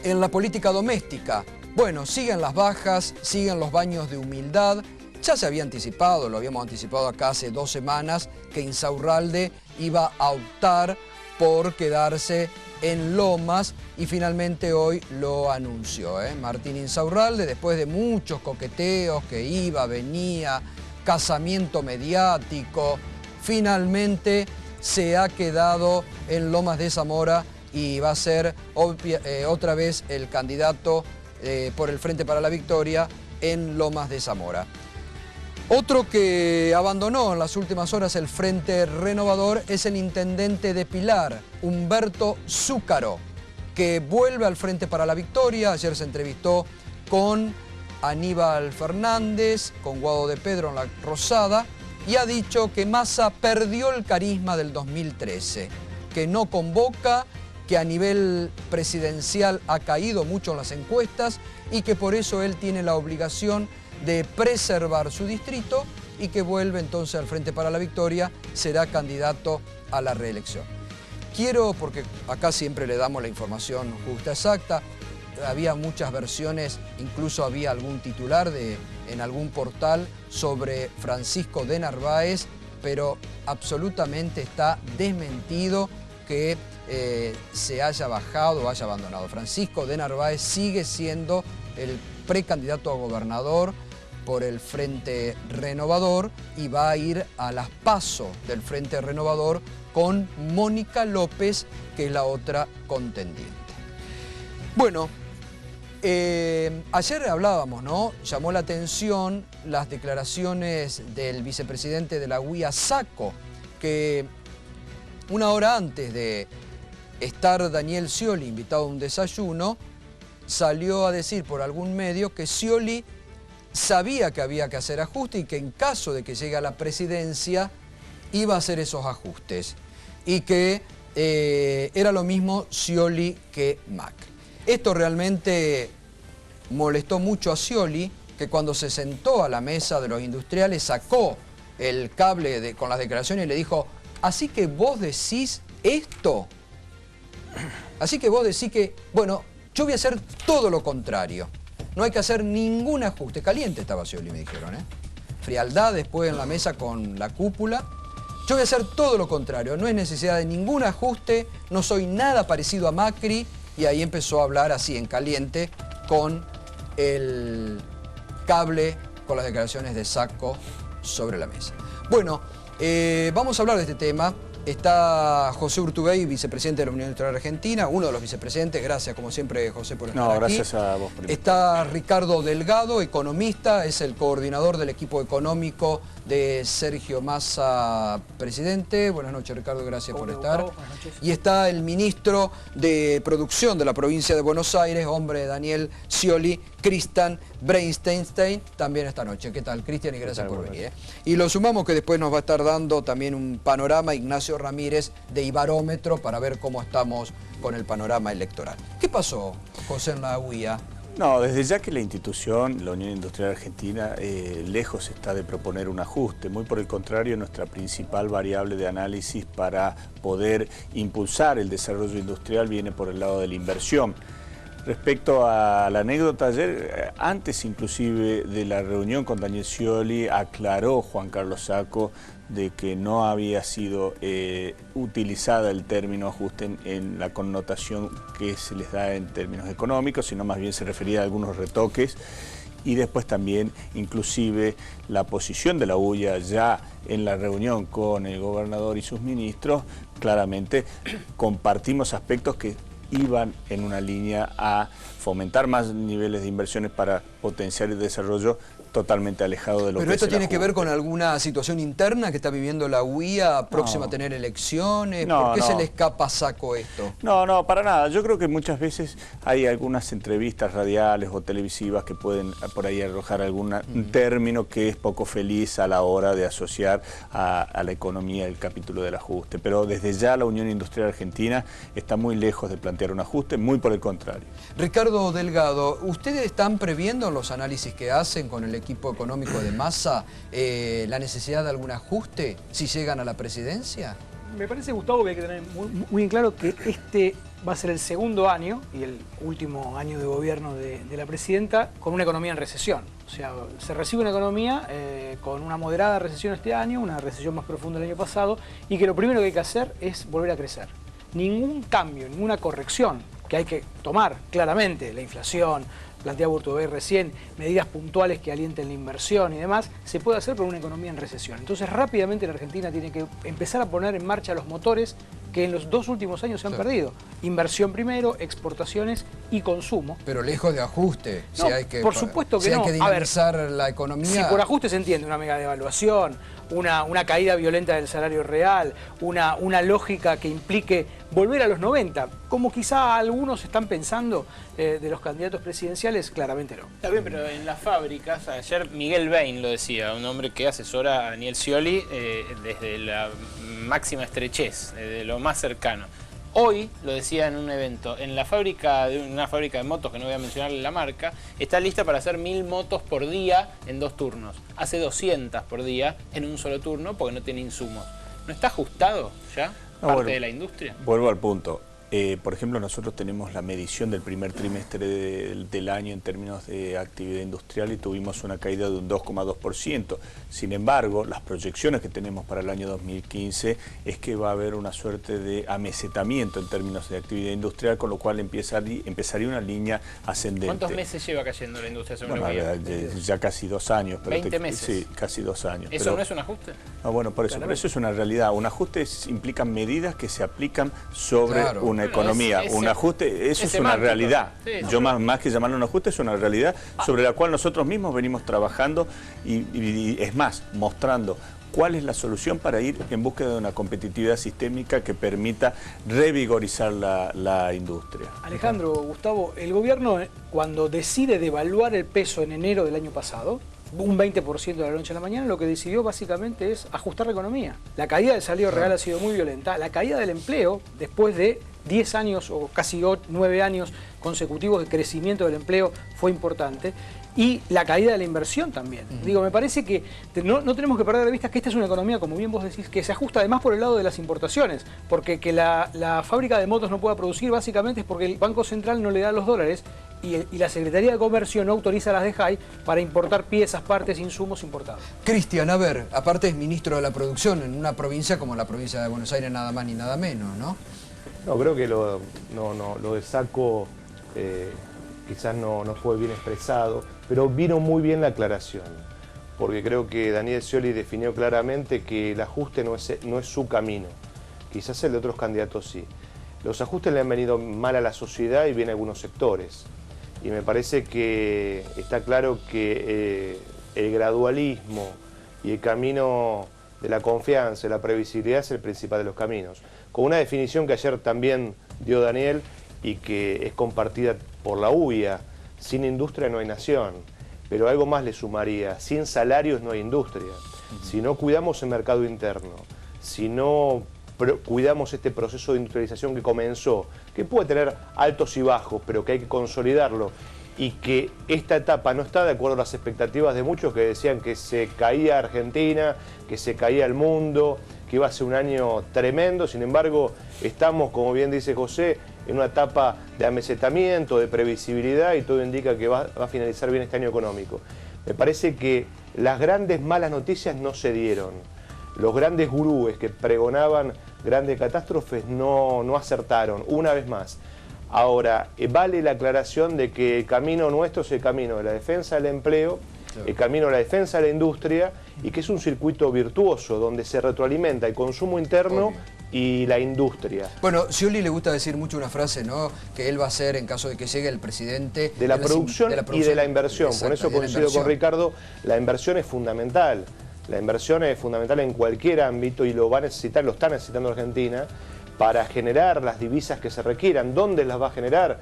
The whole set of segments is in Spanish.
En la política doméstica, bueno, siguen las bajas, siguen los baños de humildad. Ya se había anticipado, lo habíamos anticipado acá hace 2 semanas, que Insaurralde iba a optar por quedarse en Lomas y finalmente hoy lo anunció. Martín Insaurralde, después de muchos coqueteos, que iba, venía, casamiento mediático, finalmente se ha quedado en Lomas de Zamora y va a ser otra vez el candidato por el Frente para la Victoria en Lomas de Zamora. Otro que abandonó en las últimas horas el Frente Renovador es el intendente de Pilar, Humberto Zúcaro, que vuelve al Frente para la Victoria. Ayer se entrevistó con Aníbal Fernández, con Guado de Pedro en la Rosada, y ha dicho que Massa perdió el carisma del 2013, que no convoca, que a nivel presidencial ha caído mucho en las encuestas y que por eso él tiene la obligación de preservar su distrito y que vuelve entonces al Frente para la Victoria, será candidato a la reelección. Quiero, porque acá siempre le damos la información justa, exacta, había muchas versiones, incluso había algún titular en algún portal sobre Francisco de Narváez, pero absolutamente está desmentido que se haya bajado o haya abandonado. Francisco de Narváez sigue siendo el precandidato a gobernador por el Frente Renovador y va a ir a las PASO del Frente Renovador con Mónica López, que es la otra contendiente. Bueno, ayer hablábamos, ¿no? Llamó la atención las declaraciones del vicepresidente de la UIA, Sacco, que una hora antes de estar Daniel Scioli invitado a un desayuno, salió a decir por algún medio que Scioli sabía que había que hacer ajustes y que en caso de que llegue a la presidencia iba a hacer esos ajustes y que era lo mismo Scioli que Macri. Esto realmente molestó mucho a Scioli, que cuando se sentó a la mesa de los industriales sacó el cable con las declaraciones y le dijo: ¿así que vos decís esto? Así que vos decís que, bueno, yo voy a hacer todo lo contrario. No hay que hacer ningún ajuste. Caliente estaba Scioli, me dijeron, Frialdad después en la mesa con la cúpula. Yo voy a hacer todo lo contrario. No hay necesidad de ningún ajuste. No soy nada parecido a Macri. Y ahí empezó a hablar así en caliente con el cable, con las declaraciones de Sacco sobre la mesa. Bueno, vamos a hablar de este tema. Está José Urtubey, vicepresidente de la Unión Industrial Argentina, uno de los vicepresidentes. Gracias, como siempre, José, por estar aquí. Gracias a vos. Está Ricardo Delgado, economista, es el coordinador del equipo económico de Sergio Massa, presidente. Buenas noches, Ricardo, gracias por estar. Buenas noches. Y está el ministro de Producción de la provincia de Buenos Aires, hombre de Daniel Scioli, Cristian Breinstein, también esta noche. ¿Qué tal, Cristian? Y gracias por venir. Y lo sumamos que después nos va a estar dando también un panorama Ignacio Ramírez de Ibarómetro para ver cómo estamos con el panorama electoral. ¿Qué pasó, José, en la UIA? No, desde ya que la institución, la Unión Industrial Argentina, lejos está de proponer un ajuste. Muy por el contrario, nuestra principal variable de análisis para poder impulsar el desarrollo industrial viene por el lado de la inversión. Respecto a la anécdota ayer, antes inclusive de la reunión con Daniel Scioli, aclaró Juan Carlos Sacco de que no había sido utilizada el término ajuste en la connotación que se les da en términos económicos, sino más bien se refería a algunos retoques. Y después también, inclusive, la posición de la UIA ya en la reunión con el gobernador y sus ministros, claramente compartimos aspectos que iban en una línea a fomentar más niveles de inversiones para potenciar el desarrollo, totalmente alejado de lo que es el ajuste. ¿Pero esto tiene que ver con alguna situación interna que está viviendo la UIA, próxima a tener elecciones? ¿Por qué se le escapa a Sacco esto? No, para nada. Yo creo que muchas veces hay algunas entrevistas radiales o televisivas que pueden por ahí arrojar algún término que es poco feliz a la hora de asociar a la economía el capítulo del ajuste. Pero desde ya la Unión Industrial Argentina está muy lejos de plantear un ajuste, muy por el contrario. Ricardo Delgado, ¿ustedes están previendo en los análisis que hacen con el equipo económico de Massa la necesidad de algún ajuste si llegan a la presidencia? Me parece, Gustavo, que hay que tener muy en claro que este va a ser el segundo año y el último año de gobierno de la presidenta con una economía en recesión. O sea, se recibe una economía con una moderada recesión este año, una recesión más profunda el año pasado, y que lo primero que hay que hacer es volver a crecer. Ningún cambio, ninguna corrección que hay que tomar claramente, la inflación, planteaba Urtubey recién, medidas puntuales que alienten la inversión y demás, se puede hacer con una economía en recesión. Entonces rápidamente la Argentina tiene que empezar a poner en marcha los motores que en los 2 últimos años se han perdido. Inversión primero, exportaciones y consumo. Pero lejos de ajuste. No, si hay que, por supuesto que si no. hay que dinamizar la economía. Si por ajuste se entiende una mega devaluación, una caída violenta del salario real, una lógica que implique volver a los 90, como quizá algunos están pensando de los candidatos presidenciales, claramente no. Está bien, pero en las fábricas, ayer Miguel Bain lo decía, un hombre que asesora a Daniel Scioli desde la máxima estrechez, desde lo más cercano. Hoy, lo decía en un evento, en la fábrica de una fábrica de motos, que no voy a mencionar la marca, está lista para hacer 1000 motos por día en 2 turnos. Hace 200 por día en un solo turno porque no tiene insumos. ¿No está ajustado ya parte de la industria? Vuelvo al punto. Por ejemplo, nosotros tenemos la medición del primer trimestre del año en términos de actividad industrial y tuvimos una caída de un 2,2%. Sin embargo, las proyecciones que tenemos para el año 2015 es que va a haber una suerte de amesetamiento en términos de actividad industrial, con lo cual empezaría una línea ascendente. ¿Cuántos meses lleva cayendo la industria según bueno, ya casi 2 años. Pero 20 meses. Sí, casi 2 años. ¿Eso no es un ajuste? Ah, bueno, por eso, pero eso es una realidad. Un ajuste implica medidas que se aplican sobre una economía. Un ajuste, eso es una realidad. Sí, yo más que llamarlo un ajuste, es una realidad sobre la cual nosotros mismos venimos trabajando y es más, mostrando cuál es la solución para ir en búsqueda de una competitividad sistémica que permita revigorizar la industria. Alejandro, Gustavo, el gobierno cuando decide devaluar el peso en enero del año pasado, un 20% de la noche a la mañana, lo que decidió básicamente es ajustar la economía. La caída del salario real ha sido muy violenta. La caída del empleo, después de 10 años o casi 9 años consecutivos de crecimiento del empleo, fue importante. Y la caída de la inversión también. Digo, me parece que no tenemos que perder de vista que esta es una economía, como bien vos decís, que se ajusta además por el lado de las importaciones. Porque que la fábrica de motos no pueda producir básicamente es porque el Banco Central no le da los dólares y la Secretaría de Comercio no autoriza a las DEJAI para importar piezas, partes, insumos importados. Cristian, a ver, aparte es ministro de la producción en una provincia como la provincia de Buenos Aires, nada más ni nada menos, ¿no? No, creo que lo de Saco quizás no fue bien expresado, pero vino muy bien la aclaración, porque creo que Daniel Scioli definió claramente que el ajuste no es su camino, quizás el de otros candidatos sí. Los ajustes le han venido mal a la sociedad y bien a algunos sectores, y me parece que está claro que el gradualismo y el camino de la confianza y la previsibilidad es el principal de los caminos, con una definición que ayer también dio Daniel y que es compartida por la UIA: sin industria no hay nación. Pero algo más le sumaría: sin salarios no hay industria. Si no cuidamos el mercado interno, si no cuidamos este proceso de industrialización que comenzó, que puede tener altos y bajos, pero que hay que consolidarlo, y que esta etapa no está de acuerdo a las expectativas de muchos que decían que se caía Argentina, que se caía el mundo, que iba a ser un año tremendo. Sin embargo, estamos, como bien dice José, en una etapa de amesetamiento, de previsibilidad, y todo indica que va a finalizar bien este año económico. Me parece que las grandes malas noticias no se dieron. Los grandes gurúes que pregonaban grandes catástrofes no acertaron, una vez más. Ahora, vale la aclaración de que el camino nuestro es el camino de la defensa del empleo, el camino de la defensa de la industria, y que es un circuito virtuoso donde se retroalimenta el consumo interno y la industria. Bueno, Scioli le gusta decir mucho una frase, ¿no? Que él va a ser, en caso de que llegue el presidente... De la producción y de la inversión. Por eso coincido con Ricardo, la inversión es fundamental. La inversión es fundamental en cualquier ámbito y lo va a necesitar, lo está necesitando Argentina, para generar las divisas que se requieran. ¿Dónde las va a generar?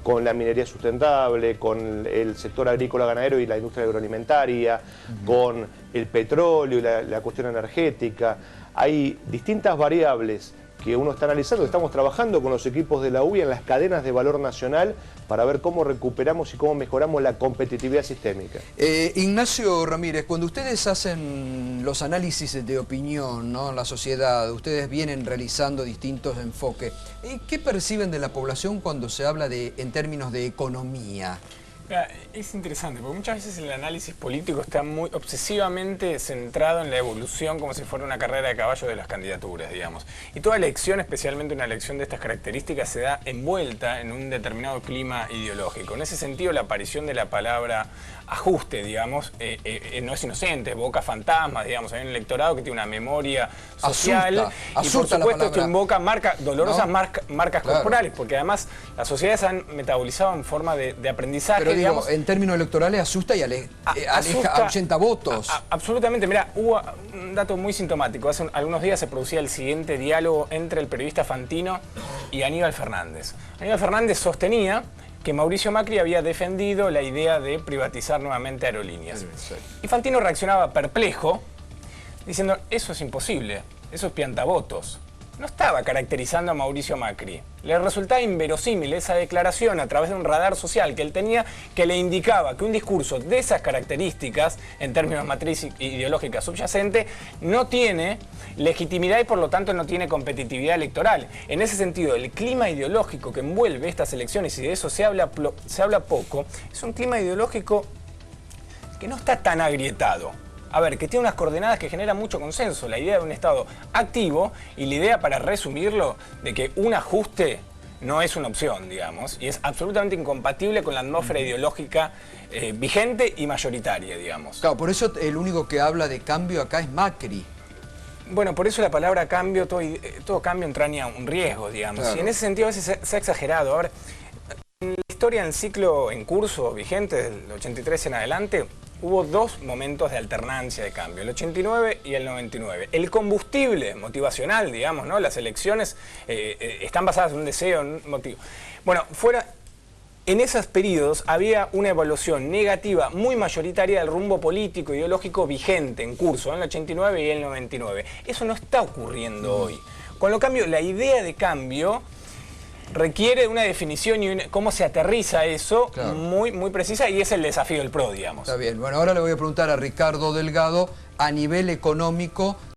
Con la minería sustentable, con el sector agrícola ganadero y la industria agroalimentaria, con el petróleo y la cuestión energética. Hay distintas variables que uno está analizando. Estamos trabajando con los equipos de la UIA en las cadenas de valor nacional para ver cómo recuperamos y cómo mejoramos la competitividad sistémica. Ignacio Ramírez, cuando ustedes hacen los análisis de opinión, ¿no?, en la sociedad, ustedes vienen realizando distintos enfoques, ¿qué perciben de la población cuando se habla en términos de economía? Es interesante, porque muchas veces el análisis político está muy obsesivamente centrado en la evolución como si fuera una carrera de caballo de las candidaturas, digamos. Y toda elección, especialmente una elección de estas características, se da envuelta en un determinado clima ideológico. En ese sentido, la aparición de la palabra ajuste, digamos, no es inocente, evoca fantasmas, digamos. Hay un electorado que tiene una memoria social y por supuesto esto invoca dolorosas marcas corporales, porque además las sociedades han metabolizado en forma de aprendizaje. Pero digo, en términos electorales asusta y aleja a 80 votos. Absolutamente. Mira, hubo un dato muy sintomático. Hace algunos días se producía el siguiente diálogo entre el periodista Fantino y Aníbal Fernández. Aníbal Fernández sostenía que Mauricio Macri había defendido la idea de privatizar nuevamente aerolíneas. Sí. Y Fantino reaccionaba perplejo, diciendo, eso es imposible, eso es piantavotos. No estaba caracterizando a Mauricio Macri. Le resultaba inverosímil esa declaración a través de un radar social que él tenía, que le indicaba que un discurso de esas características, en términos de matriz ideológica subyacente, no tiene legitimidad y por lo tanto no tiene competitividad electoral. En ese sentido, el clima ideológico que envuelve estas elecciones, y de eso se habla poco, es un clima ideológico que no está tan agrietado. A ver, que tiene unas coordenadas que generan mucho consenso, la idea de un Estado activo y la idea, para resumirlo, de que un ajuste no es una opción, digamos, y es absolutamente incompatible con la atmósfera ideológica vigente y mayoritaria, digamos. Claro, por eso el único que habla de cambio acá es Macri. Bueno, por eso la palabra cambio, todo cambio entraña un riesgo, digamos, claro. Y en ese sentido a veces se ha exagerado. A ver, en la historia del ciclo en curso vigente, del 83 en adelante, hubo dos momentos de alternancia de cambio, el 89 y el 99. El combustible motivacional, digamos, ¿no? Las elecciones están basadas en un deseo, en un motivo. Bueno, en esos periodos había una evaluación negativa muy mayoritaria del rumbo político, ideológico vigente en curso, en el 89 y el 99. Eso no está ocurriendo hoy. Con lo cambio, la idea de cambio requiere de una definición y cómo se aterriza eso, claro, muy precisa, y es el desafío del PRO, digamos. Está bien. Bueno, ahora le voy a preguntar a Ricardo Delgado, a nivel económico,